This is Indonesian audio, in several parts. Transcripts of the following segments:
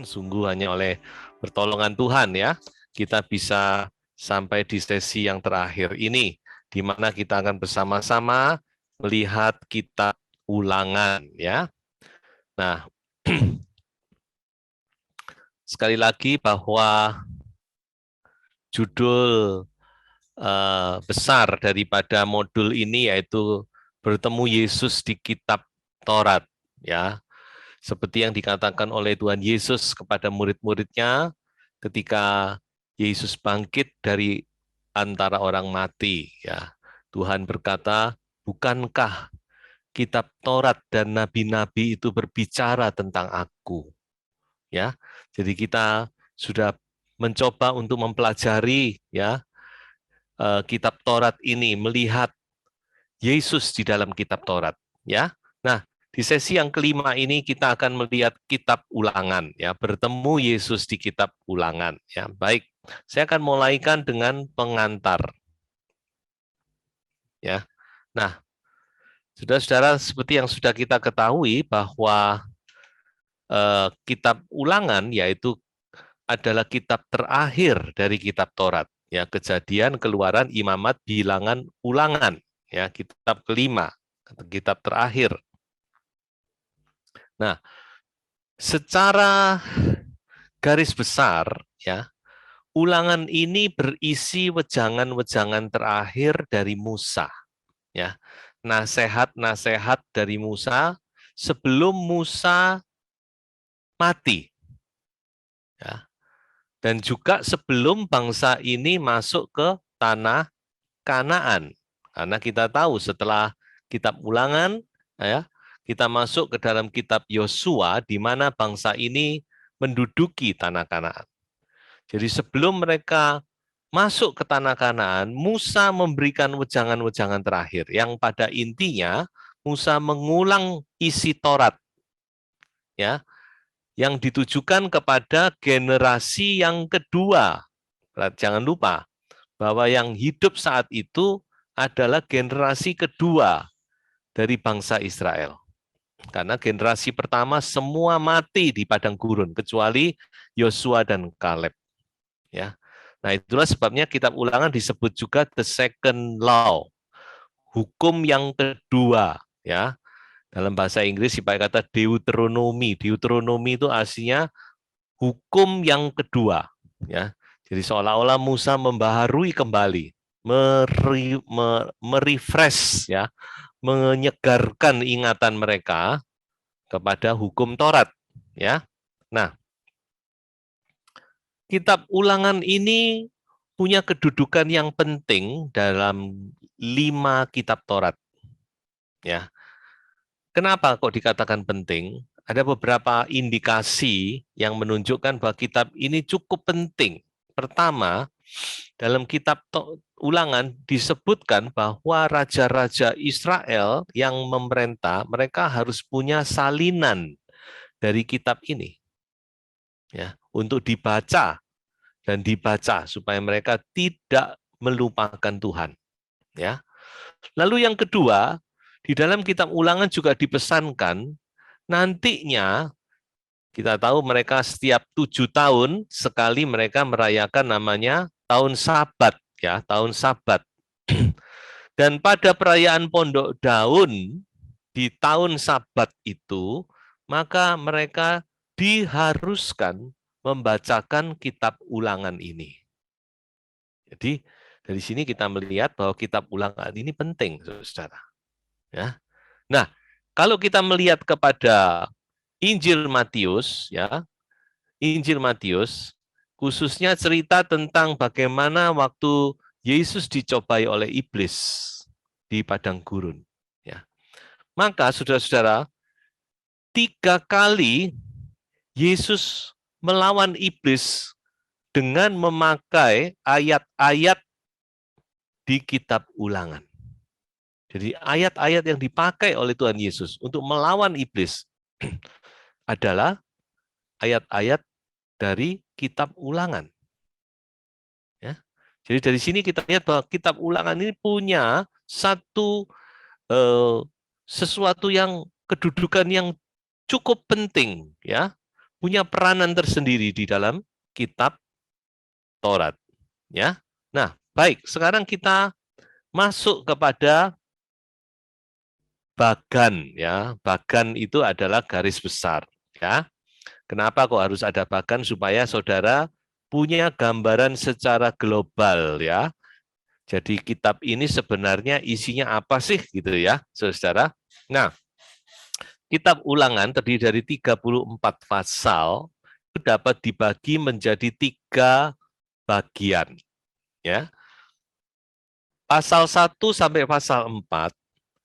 sungguh hanya oleh pertolongan Tuhan ya, kita bisa sampai di sesi yang terakhir ini, di mana kita akan bersama-sama melihat kitab Ulangan ya. Nah, sekali lagi bahwa judul besar daripada modul ini yaitu bertemu Yesus di kitab Taurat ya. Seperti yang dikatakan oleh Tuhan Yesus kepada murid-muridnya ketika Yesus bangkit dari antara orang mati ya. Tuhan berkata, "Bukankah kitab Taurat dan nabi-nabi itu berbicara tentang aku?" Ya. Jadi kita sudah mencoba untuk mempelajari ya kitab Taurat ini, melihat Yesus di dalam kitab Taurat ya. Nah, di sesi yang kelima ini kita akan melihat kitab Ulangan ya, bertemu Yesus di kitab Ulangan ya. Baik, saya akan mulaikan dengan pengantar. Ya. Nah, saudara-saudara, seperti yang sudah kita ketahui bahwa kitab Ulangan yaitu adalah kitab terakhir dari kitab Taurat ya, Kejadian, Keluaran, Imamat, Bilangan, Ulangan ya, kitab kelima, kitab terakhir. Nah, secara garis besar ya, Ulangan ini berisi wejangan-wejangan terakhir dari Musa ya. Nasihat-nasihat dari Musa sebelum Musa mati. Ya. Dan juga sebelum bangsa ini masuk ke tanah Kanaan. Karena kita tahu setelah kitab Ulangan ya, kita masuk ke dalam kitab Yosua di mana bangsa ini menduduki tanah Kanaan. Jadi sebelum mereka masuk ke tanah Kanaan, Musa memberikan wejangan-wejangan terakhir yang pada intinya Musa mengulang isi Taurat ya, yang ditujukan kepada generasi yang kedua. Jangan lupa bahwa yang hidup saat itu adalah generasi kedua dari bangsa Israel. Karena generasi pertama semua mati di padang gurun kecuali Yosua dan Kaleb. Ya. Nah, itulah sebabnya kitab Ulangan disebut juga the second law, hukum yang kedua, ya. Dalam bahasa Inggris dipakai kata Deuteronomy. Deuteronomy itu artinya hukum yang kedua, ya. Jadi seolah-olah Musa membaharui kembali, merefresh ya, menyegarkan ingatan mereka kepada hukum Taurat, ya. Nah, kitab Ulangan ini punya kedudukan yang penting dalam 5 kitab Taurat. Ya. Kenapa kok dikatakan penting? Ada beberapa indikasi yang menunjukkan bahwa kitab ini cukup penting. Pertama, dalam kitab Ulangan disebutkan bahwa raja-raja Israel yang memerintah, mereka harus punya salinan dari kitab ini. Ya, untuk dibaca dan dibaca supaya mereka tidak melupakan Tuhan. Ya. Lalu yang kedua, di dalam kitab Ulangan juga dipesankan nantinya kita tahu mereka setiap 7 tahun sekali mereka merayakan namanya tahun Sabat ya, tahun Sabat. Dan pada perayaan Pondok Daun di tahun Sabat itu, maka mereka diharuskan membacakan kitab Ulangan ini. Jadi dari sini kita melihat bahwa kitab Ulangan ini penting, saudara. Ya. Nah, kalau kita melihat kepada Injil Matius, ya, Injil Matius khususnya cerita tentang bagaimana waktu Yesus dicobai oleh iblis di padang gurun. Ya. Maka saudara-saudara, 3 kali Yesus melawan iblis dengan memakai ayat-ayat di kitab Ulangan. Jadi ayat-ayat yang dipakai oleh Tuhan Yesus untuk melawan iblis adalah ayat-ayat dari kitab Ulangan. Ya. Jadi dari sini kita lihat bahwa kitab Ulangan ini punya sesuatu yang kedudukan yang cukup penting, ya, punya peranan tersendiri di dalam kitab Taurat, ya. Nah, baik, sekarang kita masuk kepada bagan, ya. Bagan itu adalah garis besar, ya. Kenapa kok harus ada bagan? Supaya saudara punya gambaran secara global, ya. Jadi kitab ini sebenarnya isinya apa sih gitu ya, saudara. Nah, kitab Ulangan terdiri dari 34 pasal, itu dapat dibagi menjadi 3 bagian, ya. Pasal 1 sampai pasal 4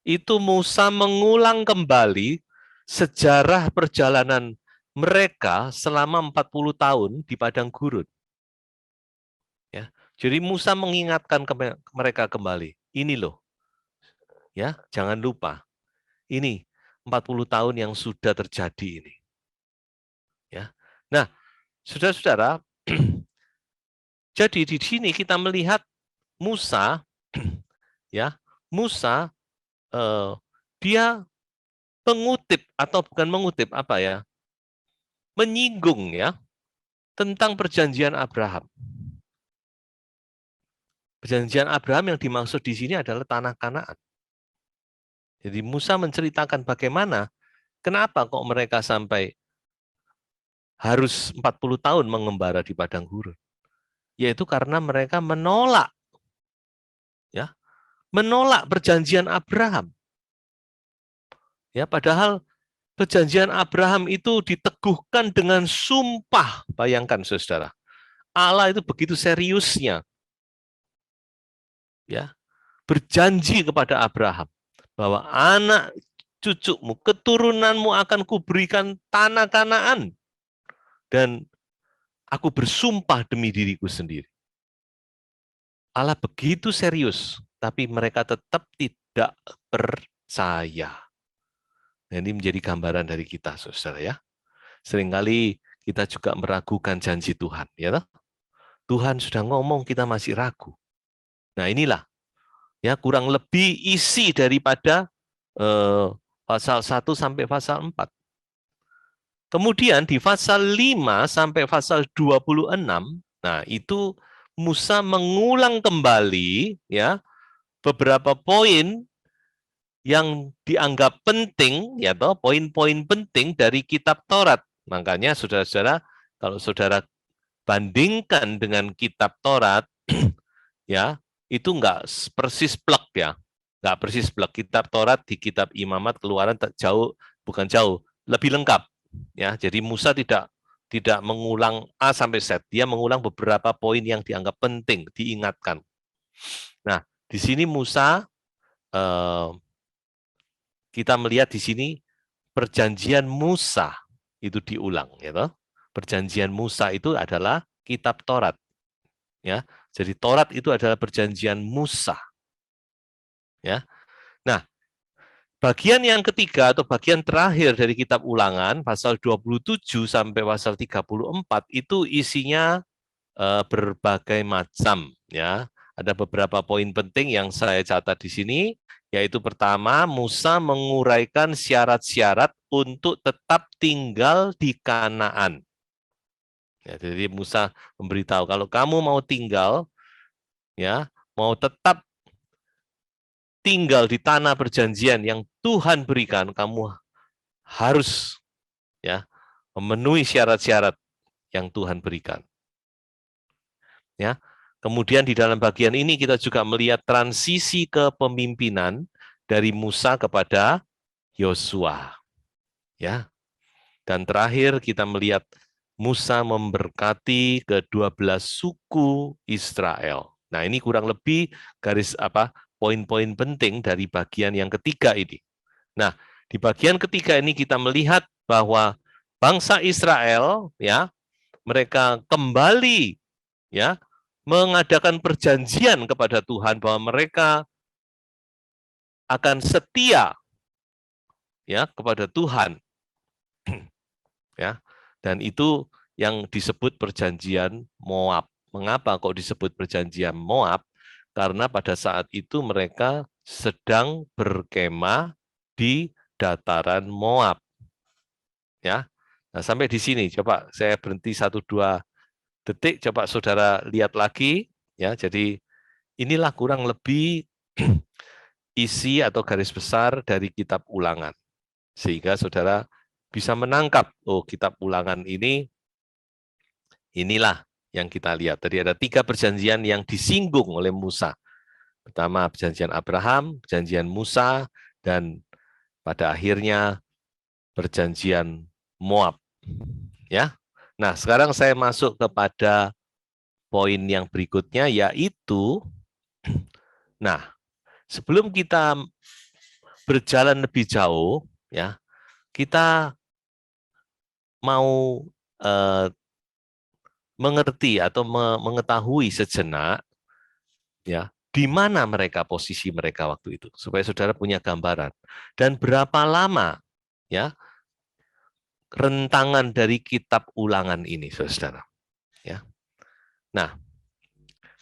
itu Musa mengulang kembali sejarah perjalanan mereka selama 40 tahun di padang gurun. Ya. Jadi Musa mengingatkan mereka kembali, ini loh, ya, jangan lupa, ini 40 tahun yang sudah terjadi ini. Ya. Nah, saudara-saudara, jadi di sini kita melihat Musa, ya, Musa dia mengutip atau bukan mengutip apa ya, menyinggung ya tentang perjanjian Abraham. Perjanjian Abraham yang dimaksud di sini adalah tanah Kanaan. Jadi Musa menceritakan bagaimana, kenapa kok mereka sampai harus 40 tahun mengembara di padang gurun. Yaitu karena mereka menolak, ya, menolak perjanjian Abraham. Ya, padahal perjanjian Abraham itu diteguhkan dengan sumpah. Bayangkan, saudara, Allah itu begitu seriusnya, ya, berjanji kepada Abraham bahwa anak cucumu, keturunanmu akan kuberikan tanah Kanaan, dan aku bersumpah demi diriku sendiri. Allah begitu serius, tapi mereka tetap tidak percaya. Nah, ini menjadi gambaran dari kita, saudara ya. Seringkali kita juga meragukan janji Tuhan, ya toh? Tuhan sudah ngomong, kita masih ragu. Nah, inilah ya kurang lebih isi daripada pasal 1 sampai pasal 4. Kemudian di pasal 5 sampai pasal 26, nah itu Musa mengulang kembali ya beberapa poin yang dianggap penting, ya toh, poin-poin penting dari kitab Taurat. Makanya saudara-saudara, kalau saudara bandingkan dengan kitab Taurat, ya itu enggak persis plek ya, enggak persis plek. Kitab Taurat di kitab Imamat Keluaran jauh, bukan jauh, lebih lengkap. Ya, jadi Musa tidak mengulang A sampai Z, dia mengulang beberapa poin yang dianggap penting, diingatkan. Nah, di sini Musa kita melihat di sini perjanjian Musa itu diulang, ya toh. Perjanjian Musa itu adalah kitab Taurat, ya. Jadi Taurat itu adalah perjanjian Musa, ya. Nah, bagian yang ketiga atau bagian terakhir dari kitab Ulangan pasal 27 sampai pasal 34 itu isinya berbagai macam, ya. Ada beberapa poin penting yang saya catat di sini, yaitu pertama, Musa menguraikan syarat-syarat untuk tetap tinggal di Kanaan. Ya, jadi Musa memberitahu kalau kamu mau tinggal, ya, mau tetap tinggal di tanah perjanjian yang Tuhan berikan, kamu harus ya memenuhi syarat-syarat yang Tuhan berikan. Ya. Kemudian di dalam bagian ini kita juga melihat transisi kepemimpinan dari Musa kepada Yosua. Ya. Dan terakhir kita melihat Musa memberkati ke-12 suku Israel. Nah, ini kurang lebih poin-poin penting dari bagian yang ketiga ini. Nah, di bagian ketiga ini kita melihat bahwa bangsa Israel ya, mereka kembali ya mengadakan perjanjian kepada Tuhan bahwa mereka akan setia ya kepada Tuhan. Ya. Dan itu yang disebut perjanjian Moab. Mengapa kok disebut perjanjian Moab? Karena pada saat itu mereka sedang berkemah di dataran Moab. Ya. Nah, sampai di sini, coba saya berhenti 1-2 detik, coba saudara lihat lagi, ya. Jadi inilah kurang lebih isi atau garis besar dari kitab Ulangan, sehingga saudara bisa menangkap, oh kitab Ulangan ini, inilah yang kita lihat. Tadi ada 3 perjanjian yang disinggung oleh Musa. Pertama perjanjian Abraham, perjanjian Musa, dan pada akhirnya perjanjian Moab. Ya. Nah, sekarang saya masuk kepada poin yang berikutnya, yaitu, nah, sebelum kita berjalan lebih jauh, ya, kita mau mengerti atau mengetahui sejenak, ya, di mana mereka, posisi mereka waktu itu, supaya saudara punya gambaran. Dan berapa lama, ya, rentangan dari kitab Ulangan ini, saudara. Ya. Nah,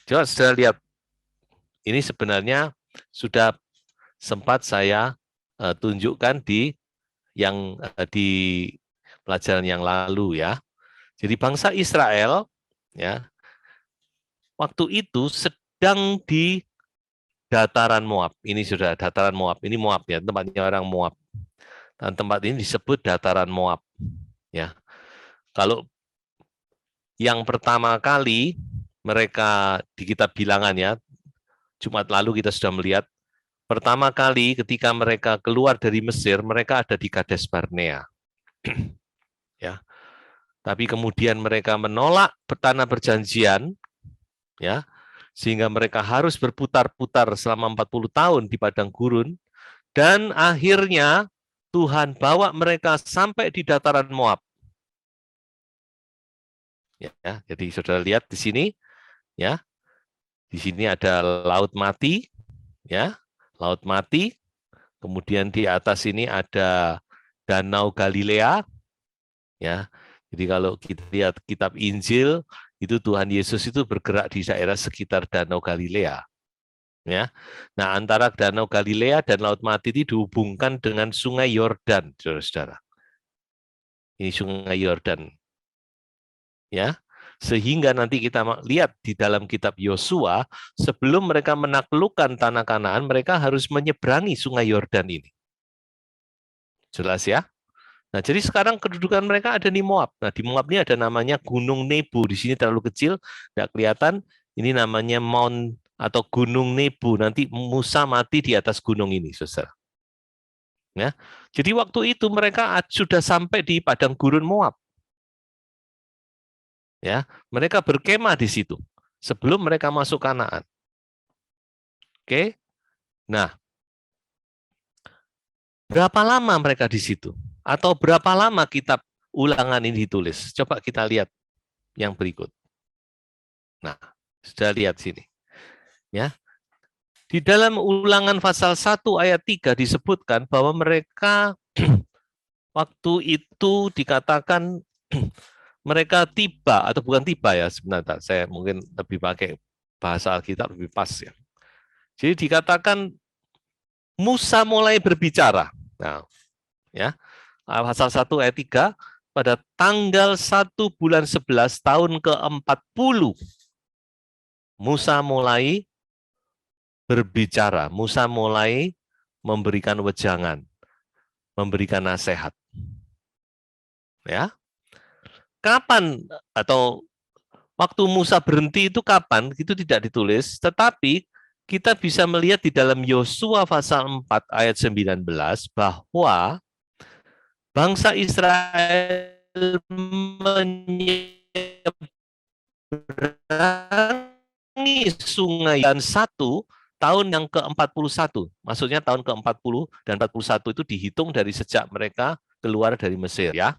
coba saudara lihat, ini sebenarnya sudah sempat saya tunjukkan di pelajaran yang lalu, ya. Jadi bangsa Israel, ya, waktu itu sedang di dataran Moab. Ini sudah dataran Moab. Ini Moab, ya, tempatnya orang Moab. Dan tempat ini disebut dataran Moab, ya. Kalau yang pertama kali mereka di kitab Bilangan, ya, Jumat lalu kita sudah melihat, pertama kali ketika mereka keluar dari Mesir, mereka ada di Kades Barnea. Ya. Tapi kemudian mereka menolak tanah perjanjian, ya, sehingga mereka harus berputar-putar selama 40 tahun di padang gurun, dan akhirnya Tuhan bawa mereka sampai di dataran Moab. Ya, jadi saudara lihat di sini, ya, di sini ada Laut Mati, ya, Laut Mati. Kemudian di atas ini ada Danau Galilea, ya. Jadi kalau kita lihat kitab Injil, itu Tuhan Yesus itu bergerak di daerah sekitar Danau Galilea, ya. Nah, antara Danau Galilea dan Laut Mati itu dihubungkan dengan Sungai Yordan, saudara-saudara. Ini Sungai Yordan, ya. Sehingga nanti kita lihat di dalam kitab Yosua, sebelum mereka menaklukkan tanah Kanaan, mereka harus menyeberangi Sungai Yordan ini. Jelas, ya? Nah, jadi sekarang kedudukan mereka ada di Moab. Nah, di Moab ini ada namanya Gunung Nebo. Di sini terlalu kecil, tidak kelihatan. Ini namanya Mount atau Gunung Nebo. Nanti Musa mati di atas gunung ini, saudara. Ya, jadi waktu itu mereka sudah sampai di padang gurun Moab. Ya, mereka berkemah di situ sebelum mereka masuk Kanaan. Oke, nah, berapa lama mereka di situ? Atau berapa lama kitab Ulangan ini ditulis? Coba kita lihat yang berikut. Nah, sudah lihat sini. Ya. Di dalam Ulangan pasal 1 ayat 3 disebutkan bahwa mereka waktu itu dikatakan mereka tiba, atau bukan tiba, ya, sebenarnya saya mungkin lebih pakai bahasa Alkitab lebih pas, ya. Jadi dikatakan Musa mulai berbicara. Nah, ya. Pasal 1 ayat 3, pada tanggal 1 bulan 11 tahun ke-40 Musa mulai berbicara. Musa mulai memberikan wejangan, memberikan nasihat. Ya. Kapan atau waktu Musa berhenti itu kapan? Itu tidak ditulis, tetapi kita bisa melihat di dalam Yosua pasal 4 ayat 19 bahwa bangsa Israel menyeberangi sungai dan 1 tahun yang ke-41. Maksudnya tahun ke-40 dan 41 itu dihitung dari sejak mereka keluar dari Mesir, ya.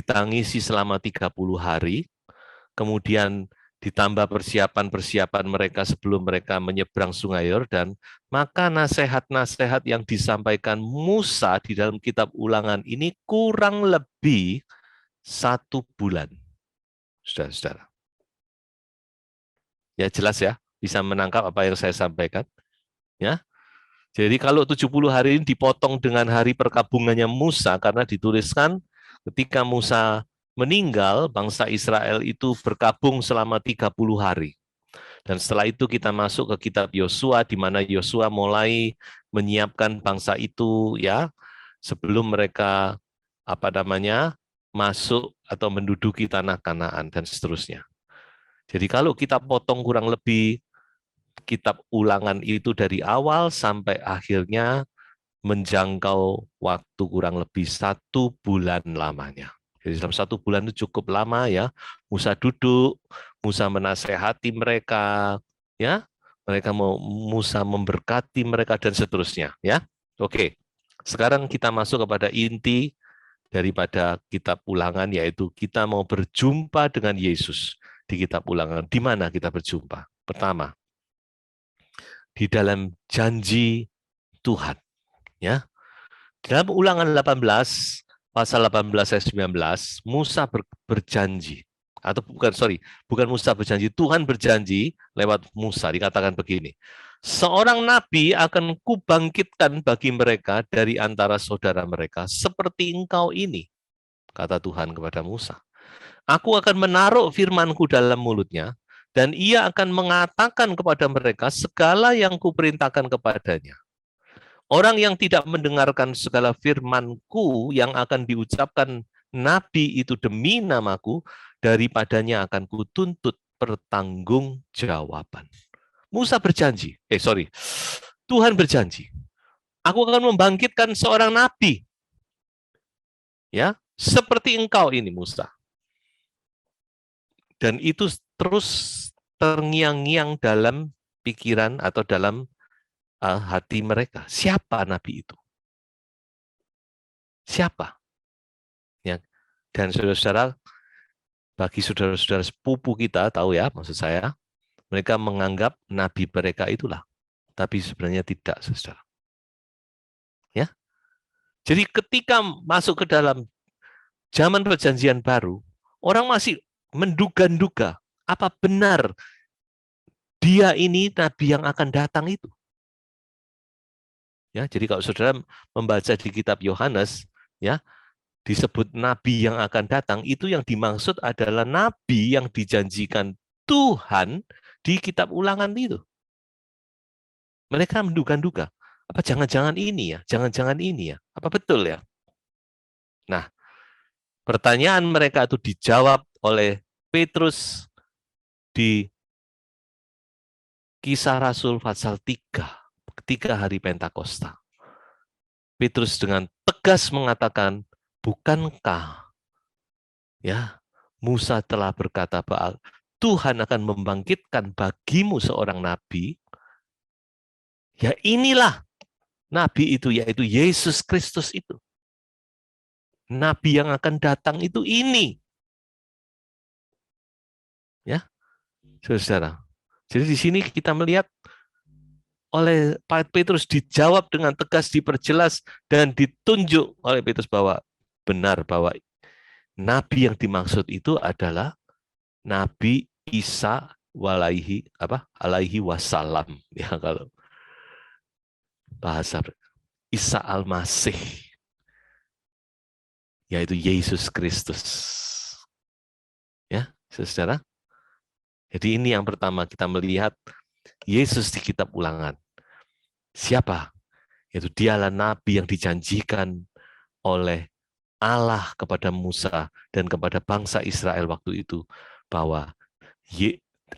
Ditangisi selama 30 hari, kemudian ditambah persiapan-persiapan mereka sebelum mereka menyeberang Sungai Yordan, maka nasihat-nasihat yang disampaikan Musa di dalam kitab Ulangan ini kurang lebih 1 bulan. Saudara-saudara. Ya jelas ya, bisa menangkap apa yang saya sampaikan. Ya, jadi kalau 70 hari ini dipotong dengan hari perkabungannya Musa, karena dituliskan ketika Musa meninggal, bangsa Israel itu berkabung selama 30 hari. Dan setelah itu kita masuk ke kitab Yosua, di mana Yosua mulai menyiapkan bangsa itu ya sebelum mereka masuk atau menduduki tanah Kanaan dan seterusnya. Jadi kalau kita potong kurang lebih kitab Ulangan itu dari awal sampai akhirnya menjangkau waktu kurang lebih 1 bulan lamanya. Jadi dalam 1 bulan itu cukup lama ya. Musa duduk, Musa menasehati mereka, ya. Mereka mau Musa memberkati mereka dan seterusnya, ya. Oke. Sekarang kita masuk kepada inti daripada kitab Ulangan, yaitu kita mau berjumpa dengan Yesus di kitab Ulangan. Di mana kita berjumpa? Pertama, di dalam janji Tuhan, ya. Dalam Ulangan 18, pasal 18 ayat 19, Musa berjanji, atau bukan Musa berjanji, Tuhan berjanji lewat Musa, dikatakan begini, seorang nabi akan kubangkitkan bagi mereka dari antara saudara mereka, seperti engkau ini, kata Tuhan kepada Musa. Aku akan menaruh firman-Ku dalam mulutnya, dan ia akan mengatakan kepada mereka segala yang kuperintahkan kepadanya. Orang yang tidak mendengarkan segala firman-Ku yang akan diucapkan nabi itu demi namaku, daripadanya akan kutuntut pertanggungjawaban. Musa berjanji, Tuhan berjanji, aku akan membangkitkan seorang nabi, ya, seperti engkau ini Musa. Dan itu terus terngiang-ngiang dalam pikiran atau dalam hati mereka. Siapa nabi itu? Siapa? Ya. Dan saudara-saudara, bagi saudara-saudara sepupu kita, tahu ya maksud saya, mereka menganggap nabi mereka itulah. Tapi sebenarnya tidak, saudara. Ya. Jadi ketika masuk ke dalam zaman perjanjian baru, orang masih menduga-duga apa benar dia ini nabi yang akan datang itu. Ya, jadi kalau saudara membaca di kitab Yohanes, ya, disebut nabi yang akan datang, itu yang dimaksud adalah nabi yang dijanjikan Tuhan di kitab Ulangan itu. Mereka menduga-duga, apa jangan-jangan ini ya, jangan-jangan ini ya, apa betul ya? Nah, pertanyaan mereka itu dijawab oleh Petrus di Kisah Rasul pasal 3 hari Pentakosta. Petrus dengan tegas mengatakan, bukankah ya Musa telah berkata bahwa Tuhan akan membangkitkan bagimu seorang nabi, ya inilah nabi itu, yaitu Yesus Kristus itu. Nabi yang akan datang itu ini. Ya, saudara. Jadi di sini kita melihat oleh Petrus dijawab dengan tegas, diperjelas, dan ditunjuk oleh Petrus bahwa benar bahwa nabi yang dimaksud itu adalah Nabi Isa alaihi wasallam, ya, kalau bahasa Isa al-Masih, yaitu Yesus Kristus. Ya, saudara. Jadi ini yang pertama kita melihat Yesus di kitab Ulangan. Siapa? Yaitu dialah nabi yang dijanjikan oleh Allah kepada Musa dan kepada bangsa Israel waktu itu, bahwa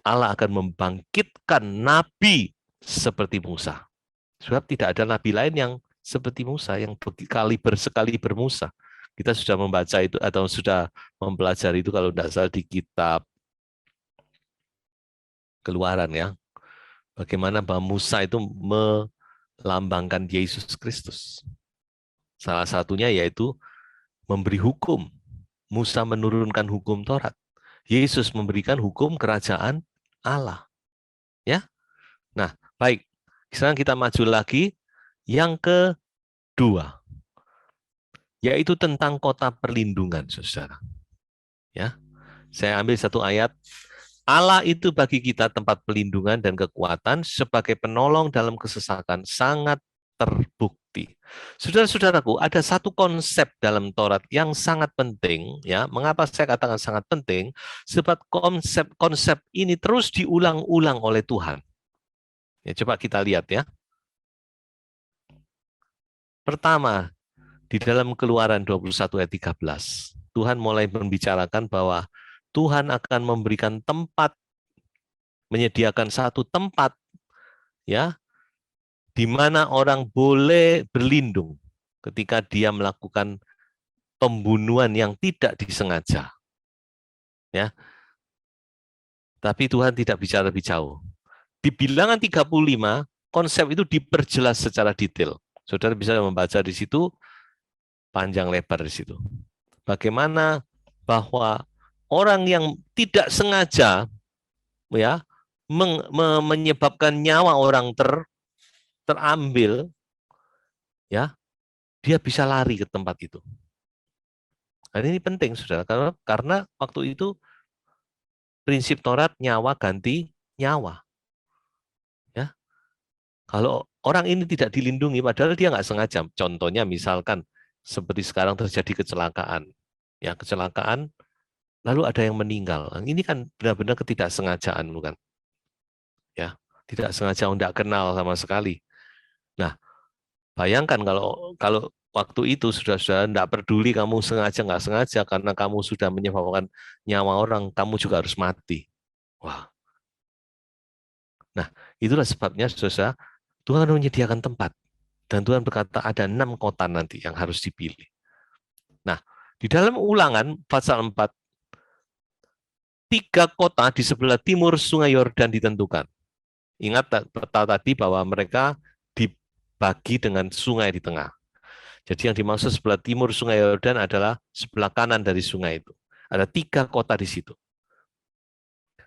Allah akan membangkitkan nabi seperti Musa. Sebab tidak ada nabi lain yang seperti Musa, yang sekali bermusa. Kita sudah membaca itu atau sudah mempelajari itu kalau tidak salah di kitab Keluaran, ya. Bagaimana bahwa Musa itu melambangkan Yesus Kristus. Salah satunya yaitu memberi hukum. Musa menurunkan hukum Taurat. Yesus memberikan hukum kerajaan Allah. Ya, nah baik. Sekarang kita maju lagi. Yang kedua, yaitu tentang kota perlindungan, saudara. Ya, saya ambil satu ayat. Allah itu bagi kita tempat pelindungan dan kekuatan sebagai penolong dalam kesesakan sangat terbukti. Saudara-saudaraku, ada satu konsep dalam Taurat yang sangat penting, ya. Mengapa saya katakan sangat penting? Sebab konsep ini terus diulang-ulang oleh Tuhan. Ya, coba kita lihat ya. Pertama, di dalam Keluaran 21 ayat 13, Tuhan mulai membicarakan bahwa Tuhan akan memberikan tempat, menyediakan satu tempat, ya, di mana orang boleh berlindung ketika dia melakukan pembunuhan yang tidak disengaja. Ya, tapi Tuhan tidak bicara lebih jauh. Di bilangan 35, konsep itu diperjelas secara detail. Saudara bisa membaca di situ, panjang lebar di situ. Bagaimana bahwa orang yang tidak sengaja, ya, menyebabkan nyawa orang terambil, ya, dia bisa lari ke tempat itu. Dan ini penting, saudara, karena waktu itu prinsip Taurat nyawa ganti nyawa. Ya, kalau orang ini tidak dilindungi, padahal dia nggak sengaja. Contohnya misalkan seperti sekarang terjadi kecelakaan, ya kecelakaan, lalu ada yang meninggal. Ini kan benar-benar ketidaksengajaan, bukan? Ya, tidak sengaja, tidak kenal sama sekali. Nah, bayangkan kalau waktu itu sudah tidak peduli kamu sengaja nggak sengaja, karena kamu sudah menyebabkan nyawa orang, kamu juga harus mati. Wah. Nah, itulah sebabnya saudara, Tuhan menyediakan tempat. Dan Tuhan berkata ada 6 kota nanti yang harus dipilih. Nah, di dalam Ulangan pasal 4, 3 kota di sebelah timur Sungai Yordan ditentukan. Ingat peta tadi bahwa mereka dibagi dengan sungai di tengah. Jadi yang dimaksud sebelah timur Sungai Yordan adalah sebelah kanan dari sungai itu. Ada 3 kota di situ.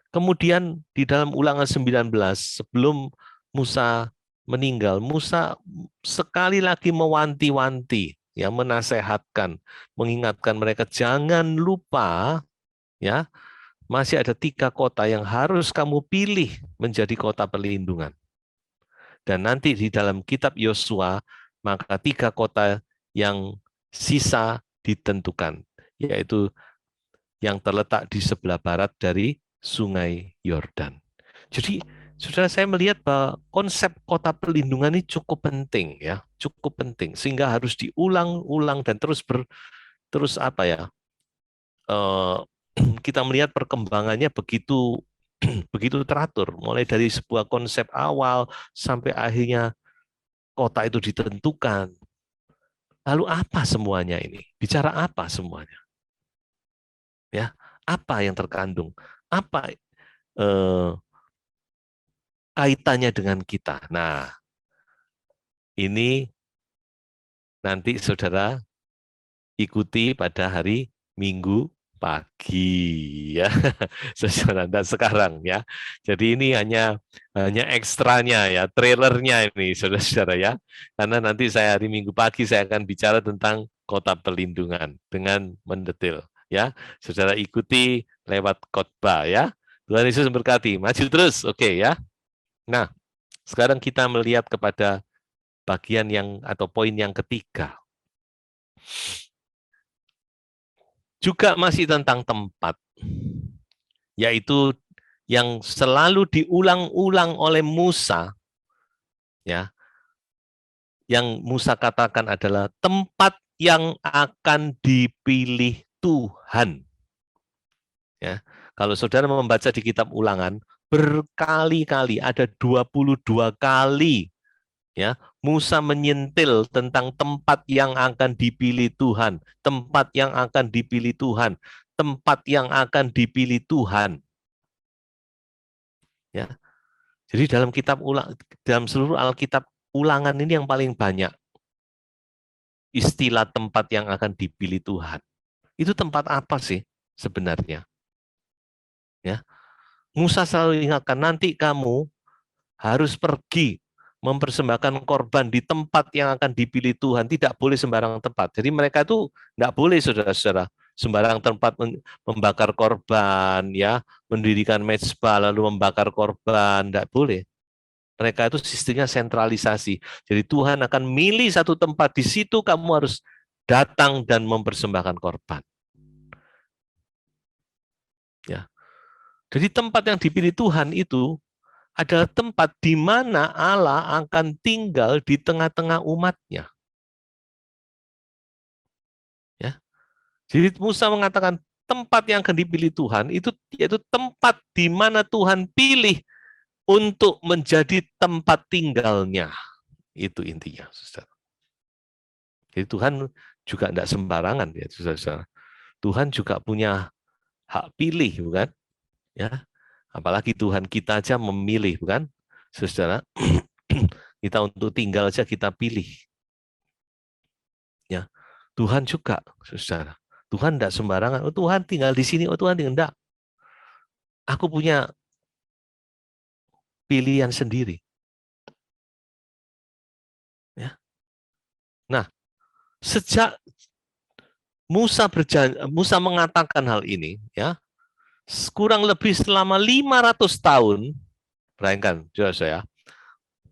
Kemudian di dalam Ulangan 19, sebelum Musa meninggal, Musa sekali lagi mewanti-wanti, ya, menasehatkan, mengingatkan mereka jangan lupa, ya, masih ada 3 kota yang harus kamu pilih menjadi kota perlindungan. Dan nanti di dalam kitab Yosua, maka 3 kota yang sisa ditentukan, yaitu yang terletak di sebelah barat dari Sungai Yordan. Jadi, saudara, saya melihat bahwa konsep kota perlindungan ini cukup penting, ya, cukup penting, sehingga harus diulang-ulang dan terus apa ya? Kita melihat perkembangannya begitu begitu teratur, mulai dari sebuah konsep awal sampai akhirnya kota itu ditentukan. Lalu apa semuanya ini? Bicara apa semuanya? Ya, apa yang terkandung? Apa kaitannya dengan kita? Nah, ini nanti saudara ikuti pada hari Minggu pagi, ya, saudara. Dan sekarang, ya. Jadi ini hanya ekstranya, ya, trailernya ini, saudara-saudara, ya. Karena nanti saya hari Minggu pagi saya akan bicara tentang kota perlindungan dengan mendetail, ya. Saudara ikuti lewat khotbah, ya. Tuhan Yesus memberkati. Maju terus, oke, ya. Nah, sekarang kita melihat kepada bagian yang atau poin yang ketiga. Juga masih tentang tempat, yaitu yang selalu diulang-ulang oleh Musa, ya, yang Musa katakan adalah tempat yang akan dipilih Tuhan. Ya, kalau saudara membaca di kitab Ulangan, berkali-kali, ada 22 kali, ya, Musa menyentil tentang tempat yang akan dipilih Tuhan, tempat yang akan dipilih Tuhan, tempat yang akan dipilih Tuhan. Ya. Jadi dalam seluruh Alkitab Ulangan ini yang paling banyak istilah tempat yang akan dipilih Tuhan. Itu tempat apa sih sebenarnya? Ya, Musa selalu ingatkan, nanti kamu harus pergi mempersembahkan korban di tempat yang akan dipilih Tuhan, tidak boleh sembarang tempat. Jadi mereka itu tidak boleh, saudara-saudara, sembarang tempat membakar korban, ya, mendirikan mezbah lalu membakar korban, tidak boleh. Mereka itu sistemnya sentralisasi. Jadi Tuhan akan milih satu tempat, di situ kamu harus datang dan mempersembahkan korban. Ya. Jadi tempat yang dipilih Tuhan itu adalah tempat di mana Allah akan tinggal di tengah-tengah umatnya. Ya. Jadi Musa mengatakan tempat yang akan dipilih Tuhan itu yaitu tempat di mana Tuhan pilih untuk menjadi tempat tinggalnya. Itu intinya, saudara. Jadi Tuhan juga tidak sembarangan, ya, saudara. Tuhan juga punya hak pilih, bukan? Ya, apalagi Tuhan kita aja memilih, bukan, saudara? Kita untuk tinggal aja kita pilih. Ya, Tuhan juga, saudara. Tuhan tidak sembarangan. Oh, Tuhan tinggal di sini. Oh, Tuhan tidak. Aku punya pilihan sendiri. Ya. Nah, sejak Musa mengatakan hal ini, ya, kurang lebih selama 500 tahun, bayangkan, saya,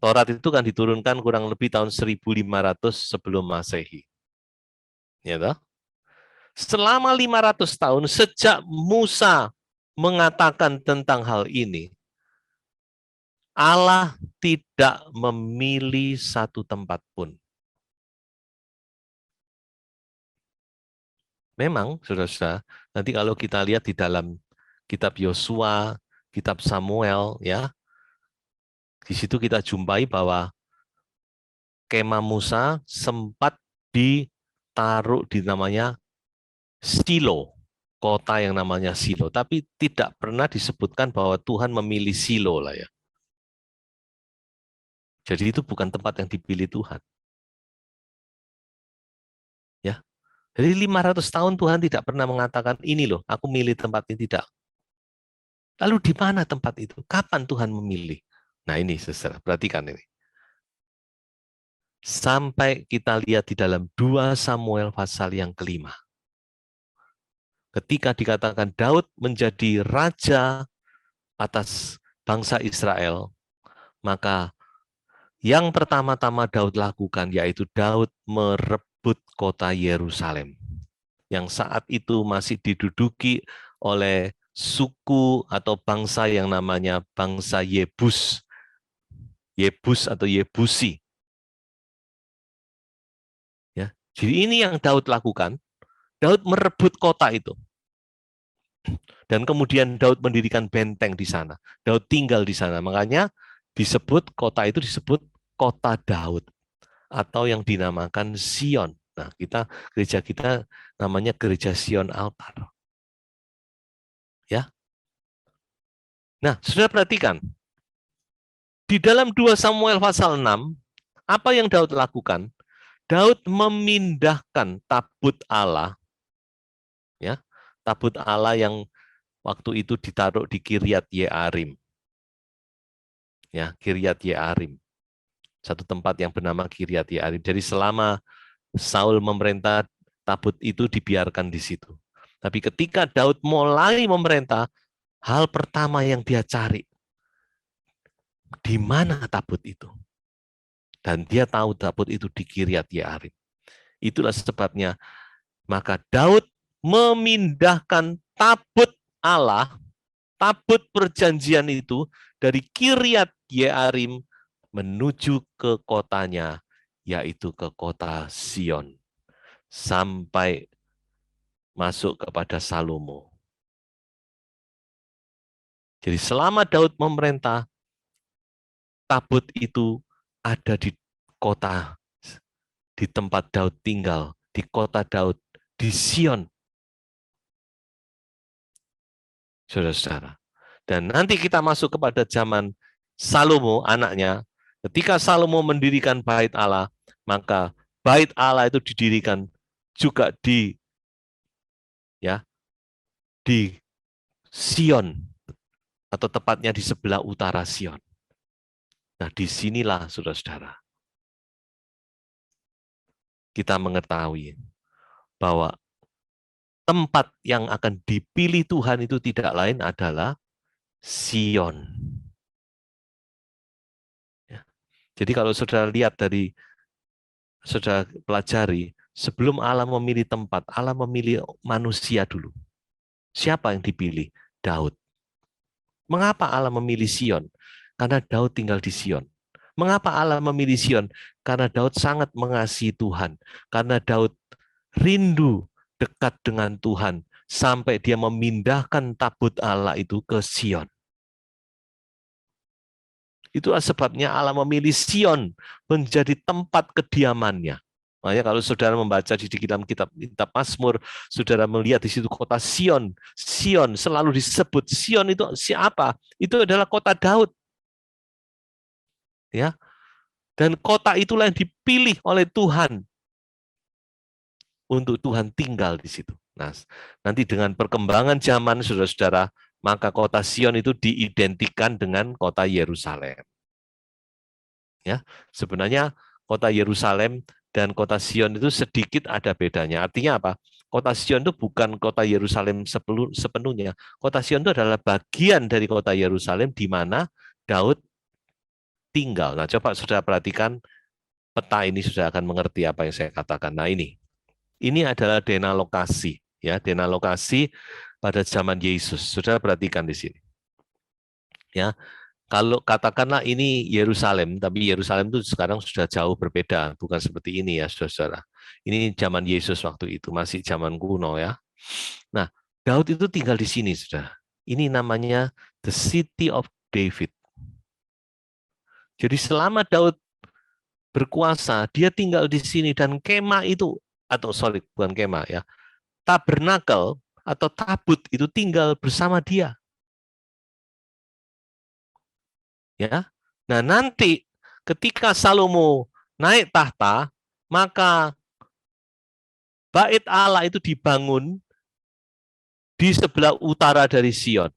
Taurat itu kan diturunkan kurang lebih tahun 1500 sebelum Masehi. Ya, toh? Selama 500 tahun sejak Musa mengatakan tentang hal ini, Allah tidak memilih satu tempat pun. Memang, saudara-saudara, nanti kalau kita lihat di dalam kitab Yosua, kitab Samuel, ya, di situ kita jumpai bahwa kemah Musa sempat ditaruh di namanya Silo, kota yang namanya Silo, tapi tidak pernah disebutkan bahwa Tuhan memilih Silo lah, ya. Jadi itu bukan tempat yang dipilih Tuhan. Ya. Jadi 500 tahun Tuhan tidak pernah mengatakan, ini loh, aku milih tempat ini, tidak. Lalu di mana tempat itu? Kapan Tuhan memilih? Nah ini, saudara, perhatikan ini. Sampai kita lihat di dalam 2 Samuel pasal yang kelima. Ketika dikatakan Daud menjadi raja atas bangsa Israel, maka yang pertama-tama Daud lakukan yaitu Daud merebut kota Yerusalem, yang saat itu masih diduduki oleh suku atau bangsa yang namanya bangsa Yebus. Yebus atau Yebusi. Ya. Jadi ini yang Daud lakukan. Daud merebut kota itu. Dan kemudian Daud mendirikan benteng di sana. Daud tinggal di sana. Makanya disebut kota itu disebut kota Daud atau yang dinamakan Sion. Nah, gereja kita namanya Gereja Sion Altar. Ya. Nah, sudah perhatikan. Di dalam 2 Samuel pasal 6, apa yang Daud lakukan? Daud memindahkan tabut Allah, ya, tabut Allah yang waktu itu ditaruh di Kiryat Yearim. Ya, Kiryat Yearim. Satu tempat yang bernama Kiryat Yearim. Jadi selama Saul memerintah, tabut itu dibiarkan di situ. Tapi ketika Daud mulai memerintah, hal pertama yang dia cari, di mana tabut itu? Dan dia tahu tabut itu di Kiryat Yearim. Itulah sebabnya, maka Daud memindahkan tabut Allah, tabut perjanjian itu dari Kiryat Yearim menuju ke kotanya, yaitu ke kota Sion, sampai masuk kepada Salomo. Jadi selama Daud memerintah, tabut itu ada di kota, di tempat Daud tinggal, di kota Daud, di Sion. Saudara-saudara. Dan nanti kita masuk kepada zaman Salomo, anaknya. Ketika Salomo mendirikan bait Allah, maka bait Allah itu didirikan juga di, ya, di Sion, atau tepatnya di sebelah utara Sion. Nah, disinilah saudara-saudara, kita mengetahui bahwa tempat yang akan dipilih Tuhan itu tidak lain adalah Sion. Ya. Jadi kalau saudara lihat dari, saudara pelajari, sebelum Allah memilih tempat, Allah memilih manusia dulu. Siapa yang dipilih? Daud. Mengapa Allah memilih Sion? Karena Daud tinggal di Sion. Mengapa Allah memilih Sion? Karena Daud sangat mengasihi Tuhan. Karena Daud rindu dekat dengan Tuhan sampai dia memindahkan tabut Allah itu ke Sion. Itulah sebabnya Allah memilih Sion menjadi tempat kediamannya. Makanya kalau saudara membaca di dalam kitab Mazmur, saudara melihat di situ kota Sion. Sion selalu disebut. Sion itu siapa? Itu adalah kota Daud. Ya. Dan kota itulah yang dipilih oleh Tuhan untuk Tuhan tinggal di situ. Nah, nanti dengan perkembangan zaman, saudara-saudara, maka kota Sion itu diidentikan dengan kota Yerusalem. Ya, sebenarnya kota Yerusalem dan kota Sion itu sedikit ada bedanya. Artinya apa? Kota Sion itu bukan kota Yerusalem sepenuhnya. Kota Sion itu adalah bagian dari kota Yerusalem di mana Daud tinggal. Nah, coba saudara perhatikan peta ini, sudah akan mengerti apa yang saya katakan. Nah, ini adalah denalokasi, ya, denalokasi pada zaman Yesus. Saudara perhatikan di sini. Ya, kalau katakanlah ini Yerusalem, tapi Yerusalem itu sekarang sudah jauh berbeda, bukan seperti ini ya, saudara. Ini zaman Yesus waktu itu, masih zaman kuno ya. Nah, Daud itu tinggal di sini, saudara. Ini namanya the city of David. Jadi selama Daud berkuasa, dia tinggal di sini dan kemah itu, atau sorry, bukan kemah ya, tabernakel atau tabut itu tinggal bersama dia. Ya. Nah, nanti ketika Salomo naik tahta, maka bait Allah itu dibangun di sebelah utara dari Sion.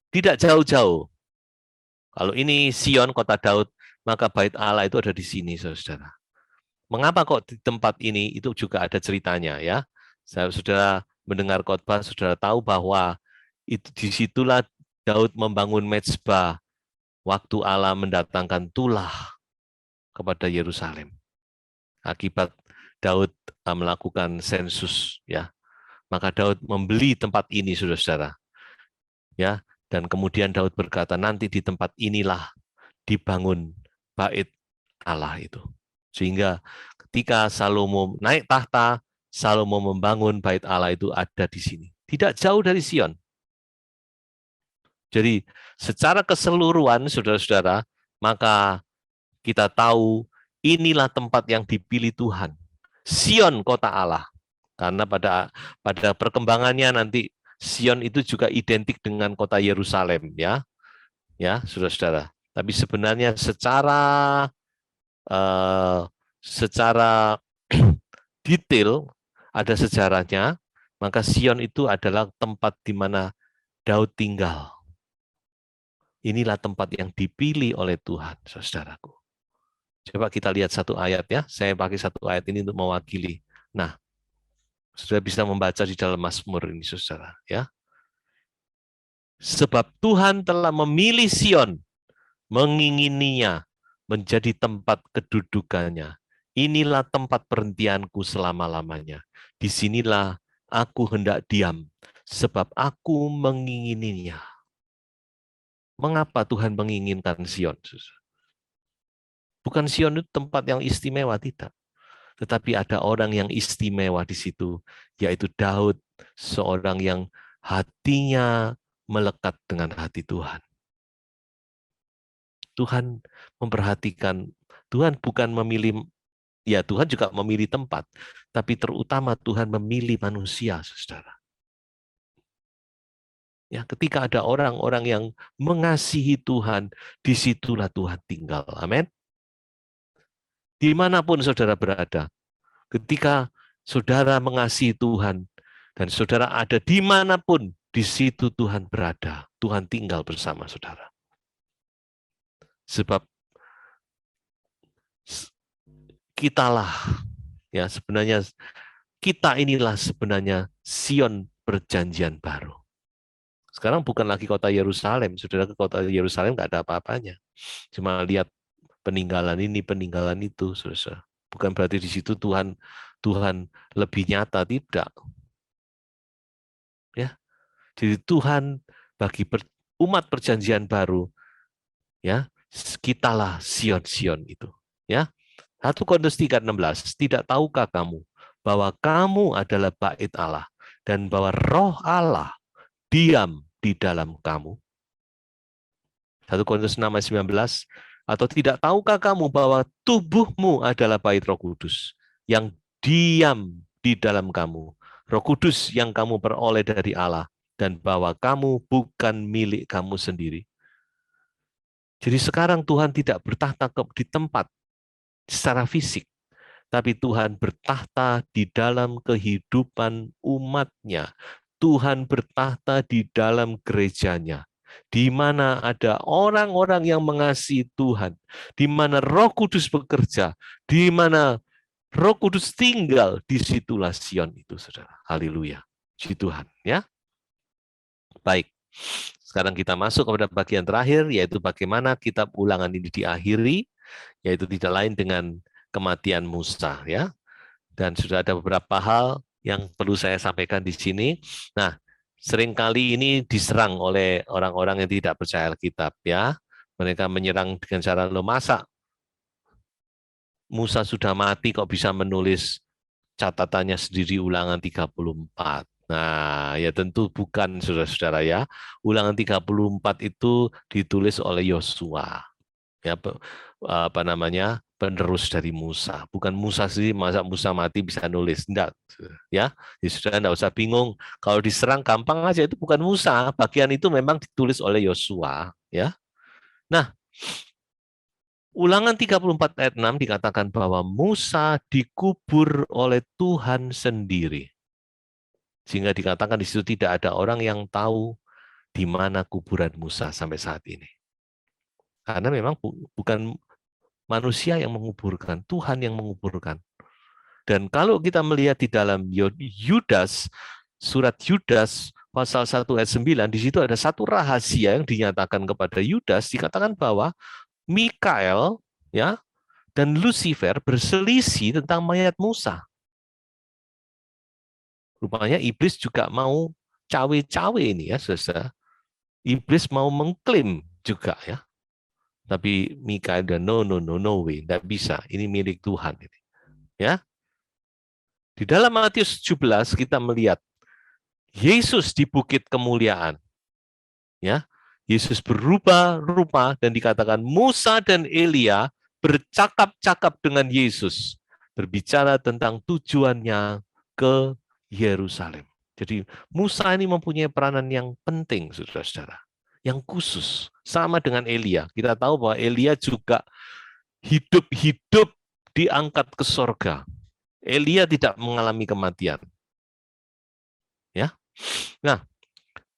Tidak jauh-jauh. Kalau ini Sion, kota Daud, maka bait Allah itu ada di sini, saudara. Mengapa kok di tempat ini? Itu juga ada ceritanya ya. Saya sudah mendengar khotbah, saudara tahu bahwa itu disitulah Daud membangun mezbah waktu Allah mendatangkan tulah kepada Yerusalem. Akibat Daud melakukan sensus ya. Maka Daud membeli tempat ini, saudara-saudara. Ya, dan kemudian Daud berkata, nanti di tempat inilah dibangun bait Allah itu. Sehingga ketika Salomo naik tahta, Salomo membangun bait Allah itu ada di sini. Tidak jauh dari Sion. Jadi secara keseluruhan, saudara-saudara, maka kita tahu inilah tempat yang dipilih Tuhan. Sion, kota Allah. Karena pada perkembangannya nanti Sion itu juga identik dengan kota Yerusalem, ya, ya, saudara-saudara. Tapi sebenarnya secara detail ada sejarahnya. Maka Sion itu adalah tempat di mana Daud tinggal. Inilah tempat yang dipilih oleh Tuhan, saudaraku. Coba kita lihat satu ayat ya. Saya pakai satu ayat ini untuk mewakili. Nah, sudah bisa membaca di dalam Mazmur ini, saudara. Ya. Sebab Tuhan telah memilih Sion, mengingininya menjadi tempat kedudukannya. Inilah tempat perhentianku selama-lamanya. Disinilah aku hendak diam, sebab aku mengingininya. Mengapa Tuhan menginginkan Sion? Bukan Sion itu tempat yang istimewa, tidak. Tetapi ada orang yang istimewa di situ, yaitu Daud, seorang yang hatinya melekat dengan hati Tuhan. Tuhan memperhatikan, Tuhan bukan memilih, ya Tuhan juga memilih tempat, tapi terutama Tuhan memilih manusia, saudara. Ya, ketika ada orang-orang yang mengasihi Tuhan, disitulah Tuhan tinggal. Amin. Dimanapun saudara berada, ketika saudara mengasihi Tuhan, dan saudara ada dimanapun, di situ Tuhan berada, Tuhan tinggal bersama saudara. Sebab kitalah, ya sebenarnya kita inilah sebenarnya Sion perjanjian baru. Sekarang bukan lagi kota Yerusalem, saudara, ke kota Yerusalem nggak ada apa-apanya. Cuma lihat peninggalan ini, peninggalan itu, saudara. Bukan berarti di situ Tuhan lebih nyata, tidak. Ya, jadi Tuhan bagi umat perjanjian baru, ya, kitalah Sion-Sion itu, ya. 1 Korintus 3:16, tidak tahukah kamu bahwa kamu adalah bait Allah dan bahwa Roh Allah diam di dalam kamu. 1 Korintus 6:19, atau tidak tahukah kamu bahwa tubuhmu adalah bait Roh Kudus yang diam di dalam kamu, Roh Kudus yang kamu peroleh dari Allah, dan bahwa kamu bukan milik kamu sendiri. Jadi sekarang Tuhan tidak bertahta di tempat secara fisik, tapi Tuhan bertahta di dalam kehidupan umatnya. Tuhan bertahta di dalam gerejanya, di mana ada orang-orang yang mengasihi Tuhan, di mana Roh Kudus bekerja, di mana Roh Kudus tinggal, disitulah Sion itu, saudara. Haleluya. Puji Tuhan, ya. Baik. Sekarang kita masuk kepada bagian terakhir, yaitu bagaimana kitab Ulangan ini diakhiri, yaitu tidak lain dengan kematian Musa, ya. Dan sudah ada beberapa hal yang perlu saya sampaikan di sini. Nah, seringkali ini diserang oleh orang-orang yang tidak percaya Alkitab, ya. Mereka menyerang dengan cara, lo masa Musa sudah mati kok bisa menulis catatannya sendiri Ulangan 34. Nah, ya tentu bukan, saudara-saudara, ya. Ulangan 34 itu ditulis oleh Yosua, ya, apa namanya, penerus dari Musa. Bukan Musa sendiri, masa Musa mati bisa nulis, enggak, ya. Jadi sudah enggak usah bingung. Kalau diserang gampang aja, itu bukan Musa. Bagian itu memang ditulis oleh Yosua, ya. Nah, Ulangan 34 ayat 6 dikatakan bahwa Musa dikubur oleh Tuhan sendiri. Sehingga dikatakan di situ tidak ada orang yang tahu di mana kuburan Musa sampai saat ini. Karena memang bukan manusia yang menguburkan, Tuhan yang menguburkan. Dan kalau kita melihat di dalam Yudas, surat Yudas pasal 1 ayat 9, di situ ada satu rahasia yang dinyatakan kepada Yudas, dikatakan bahwa Mikael, ya, dan Lucifer berselisih tentang mayat Musa. Rupanya iblis juga mau cawe-cawe ini, ya, saudara. Iblis mau mengklaim juga, ya. Tapi Mikael dan no way, tidak bisa. Ini milik Tuhan, ini, ya. Di dalam Matius 17 kita melihat Yesus di bukit kemuliaan, ya. Yesus berubah rupa dan dikatakan Musa dan Elia bercakap-cakap dengan Yesus, berbicara tentang tujuannya ke Yerusalem. Jadi Musa ini mempunyai peranan yang penting, saudara-saudara, yang khusus, sama dengan Elia. Kita tahu bahwa Elia juga hidup-hidup diangkat ke sorga. Elia tidak mengalami kematian, ya. Nah,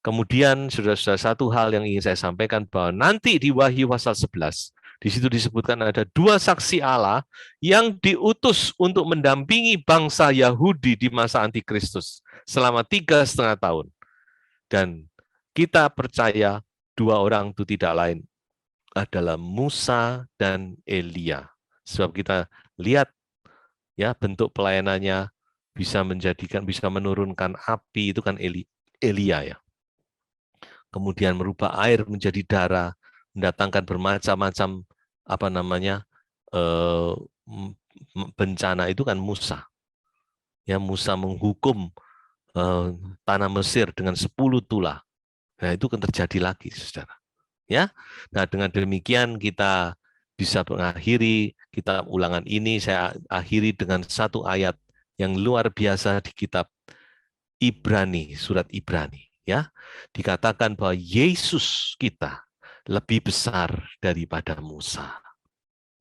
kemudian saudara-saudara, satu hal yang ingin saya sampaikan bahwa nanti di Wahyu pasal 11, di situ disebutkan ada dua saksi Allah yang diutus untuk mendampingi bangsa Yahudi di masa antikristus selama 3,5 tahun. Dan kita percaya dua orang itu tidak lain adalah Musa dan Elia. Sebab kita lihat, ya, bentuk pelayanannya bisa menurunkan api, itu kan Elia, ya. Kemudian merubah air menjadi darah, mendatangkan bermacam-macam bencana, itu kan Musa. Ya, Musa menghukum tanah Mesir dengan 10 tulah. Nah, itu kan terjadi lagi, saudara. Ya, nah dengan demikian kita bisa mengakhiri kitab Ulangan ini. Saya akhiri dengan satu ayat yang luar biasa di kitab Ibrani, surat Ibrani. Ya, dikatakan bahwa Yesus kita lebih besar daripada Musa.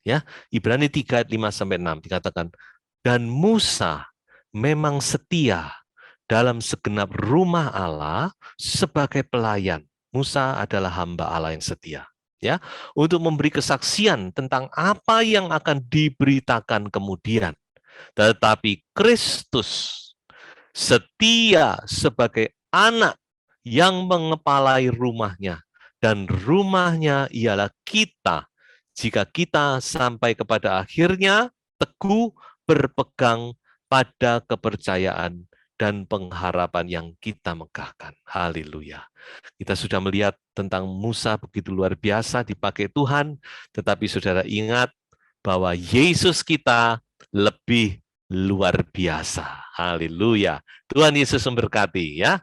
Ya, Ibrani 3 ayat 5-6 dikatakan, dan Musa memang setia dalam segenap rumah Allah sebagai pelayan. Musa adalah hamba Allah yang setia. Ya, untuk memberi kesaksian tentang apa yang akan diberitakan kemudian. Tetapi Kristus setia sebagai anak yang mengepalai rumahnya, dan rumahnya ialah kita. Jika kita sampai kepada akhirnya teguh berpegang pada kepercayaan dan pengharapan yang kita megahkan. Haleluya. Kita sudah melihat tentang Musa begitu luar biasa dipakai Tuhan, tetapi saudara ingat bahwa Yesus kita lebih luar biasa. Haleluya. Tuhan Yesus memberkati ya.